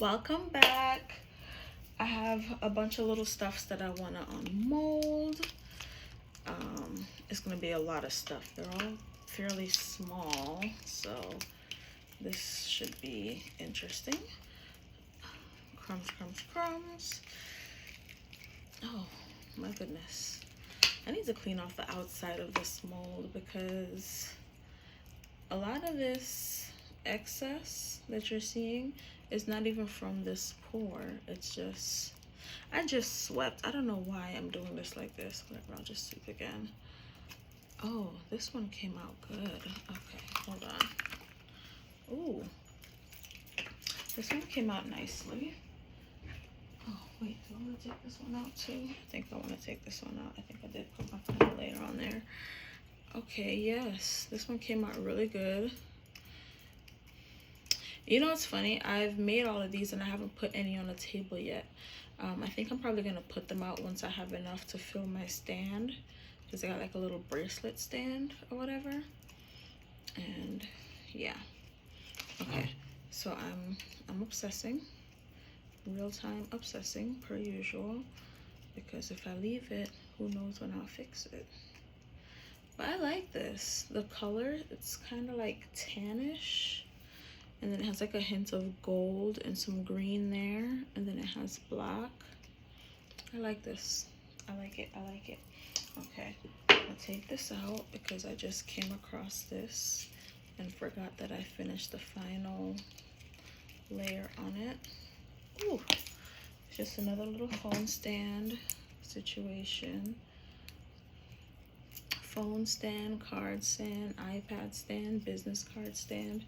Welcome back. I have a bunch of little stuffs that I want to unmold. It's going to be a lot of stuff. They're all fairly small, so this should be interesting. Crumbs, crumbs, crumbs. Oh my goodness. I need to clean off the outside of this mold because a lot of this excess that you're seeing is not even from this pour. It's just, I just swept. I don't know why I'm doing this like this. Whatever, I'll just sweep again. Oh, this one came out good. Okay, hold on. Ooh, this one came out nicely. Oh, wait, do I want to take this one out too? I think I want to take this one out. I think I did put my pen later on there. Okay, yes, this one came out really good. You know what's funny? I've made all of these and I haven't put any on the table yet. I think I'm probably gonna put them out once I have enough to fill my stand, because I got like a little bracelet stand or whatever. And yeah, okay. So I'm obsessing, real time obsessing per usual, because if I leave it, who knows when I'll fix it. But I like this. The color, it's kind of like tannish. And then it has like a hint of gold and some green there. And then it has black. I like this. I like it. I like it. Okay. I'll take this out because I just came across this and forgot that I finished the final layer on it. Ooh. It's just another little phone stand situation. Phone stand, card stand, iPad stand, business card stand,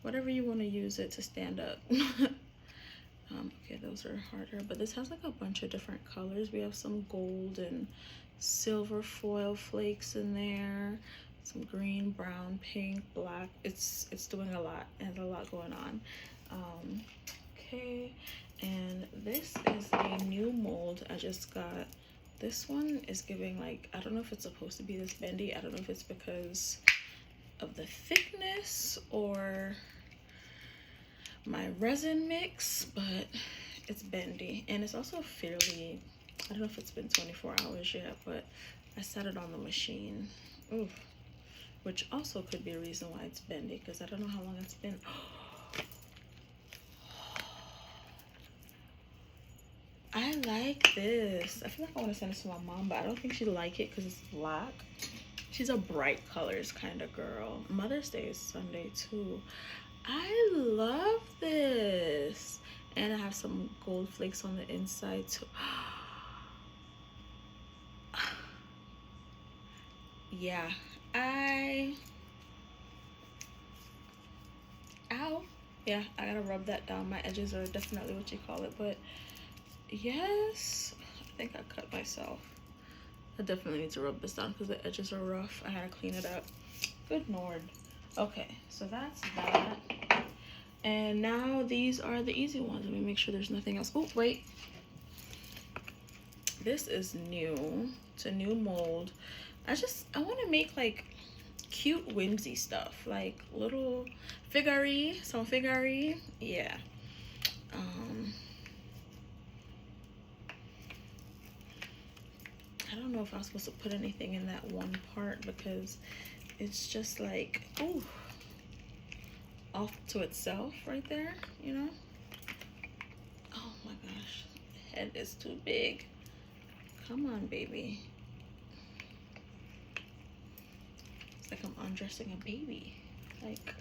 whatever you want to use it to stand up. Okay, those are harder, but this has like a bunch of different colors. We have some gold and silver foil flakes in there, some green, brown, pink, black. It's doing a lot and a lot going on. Okay, and this is a new mold I just got. This one is giving like, I don't know if it's supposed to be this bendy. I don't know if it's because of the thickness or my resin mix, but it's bendy. And it's also fairly, I don't know if it's been 24 hours yet, but I set it on the machine. Ooh, which also could be a reason why it's bendy, because I don't know how long it's been. I like this. I feel like I want to send this to my mom, but I don't think she'd like it because it's black. She's a bright colors kind of girl. Mother's Day is Sunday too. I love this. And I have some gold flakes on the inside too. Yeah, ow. Yeah, I gotta rub that down. My edges are definitely what you call it, but yes, I think I cut myself. I definitely need to rub this down because the edges are rough. I gotta clean it up. Good Lord. Okay, so that's that. And now these are the easy ones. Let me make sure there's nothing else. Oh, wait. This is new. It's a new mold. I want to make like cute whimsy stuff, like little figurine, some figurine. Yeah. I don't know if I was supposed to put anything in that one part because it's just like, ooh, off to itself right there, you know? Oh my gosh, the head is too big. Come on, baby. It's like I'm undressing a baby. Like,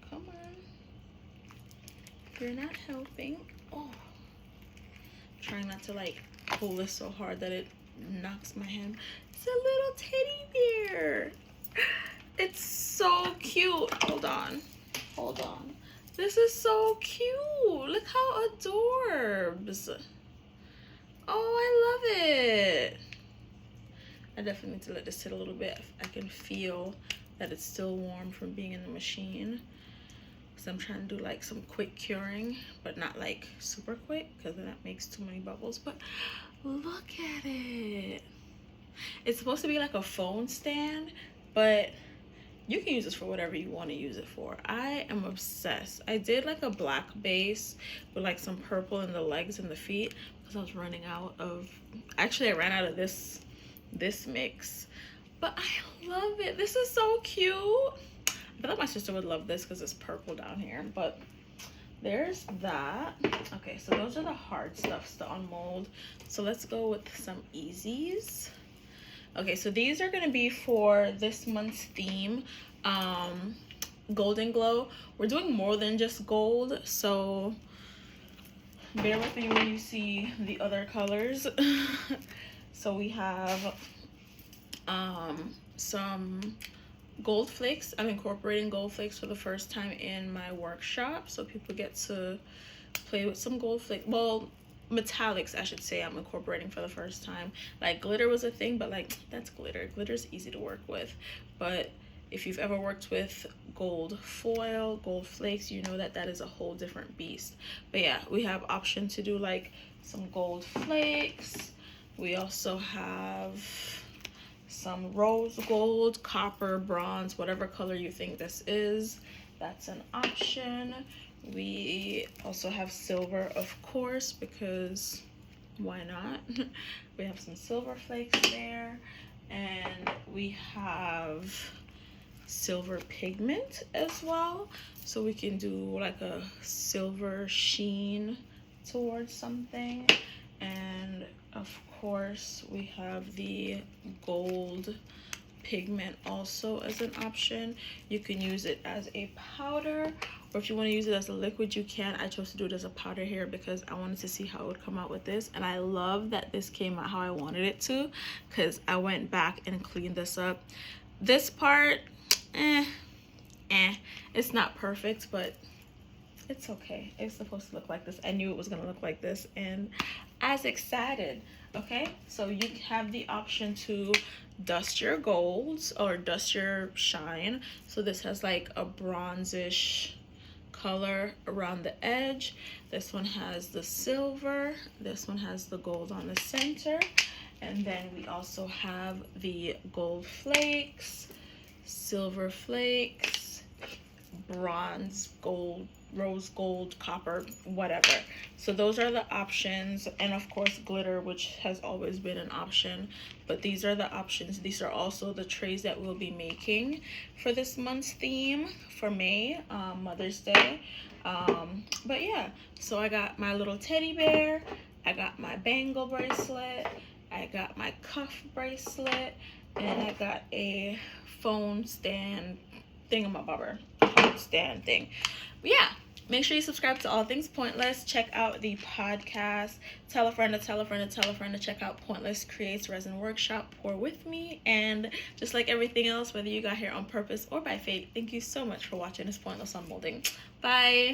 come on. You're not helping. Oh. Trying not to like pull this so hard that it knocks my hand. It's a little teddy bear. It's so cute. Hold on. Hold on. This is so cute. Look how adorbs. Oh, I love it. I definitely need to let this sit a little bit. I can feel that it's still warm from being in the machine. So I'm trying to do like some quick curing, but not like super quick because then that makes too many bubbles. But look at it. It's supposed to be like a phone stand, but you can use this for whatever you want to use it for. I am obsessed. I did like a black base with like some purple in the legs and the feet because I was running out of, actually I ran out of this mix, but I love it. This is so cute. I thought my sister would love this because it's purple down here, but there's that. Okay, so those are the hard stuffs to unmold. So let's go with some easies. Okay, so these are going to be for this month's theme, Golden Glow. We're doing more than just gold, so bear with me when you see the other colors. So we have some gold flakes. I'm incorporating gold flakes for the first time in my workshop, so people get to play with some gold flake. Well, metallics, I should say, I'm incorporating for the first time. Like glitter was a thing, but like that's glitter. Glitter's easy to work with, but if you've ever worked with gold foil, gold flakes, you know that that is a whole different beast. But yeah, we have option to do like some gold flakes. We also have some rose gold, copper, bronze, whatever color you think this is, that's an option. We also have silver, of course, because why not? We have some silver flakes there, and we have silver pigment as well, so we can do like a silver sheen towards something. And of course we have the gold pigment also as an option. You can use it as a powder, or if you want to use it as a liquid, you can. I chose to do it as a powder here because I wanted to see how it would come out with this, and I love that this came out how I wanted it to, because I went back and cleaned this up. This part, it's not perfect, but it's okay. It's supposed to look like this. I knew it was gonna look like this, and I was excited. Okay, so you have the option to dust your golds or dust your shine. So this has like a bronzish color around the edge. This one has the silver. This one has the gold on the center. And then we also have the gold flakes, silver flakes, bronze, gold, rose gold, copper, whatever. So those are the options, and of course glitter, which has always been an option. But these are the options. These are also the trays that we'll be making for this month's theme for May, Mother's Day. But yeah, so I got my little teddy bear, I got my bangle bracelet, I got my cuff bracelet, and I got a phone stand thingamabobber, phone stand thing. But yeah, make sure you subscribe to All Things Pointless. Check out the podcast. Tell a friend to tell a friend to tell a friend to check out Pointless Creates Resin Workshop. Pour with me. And just like everything else, whether you got here on purpose or by fate, thank you so much for watching this Pointless Unmolding. Bye.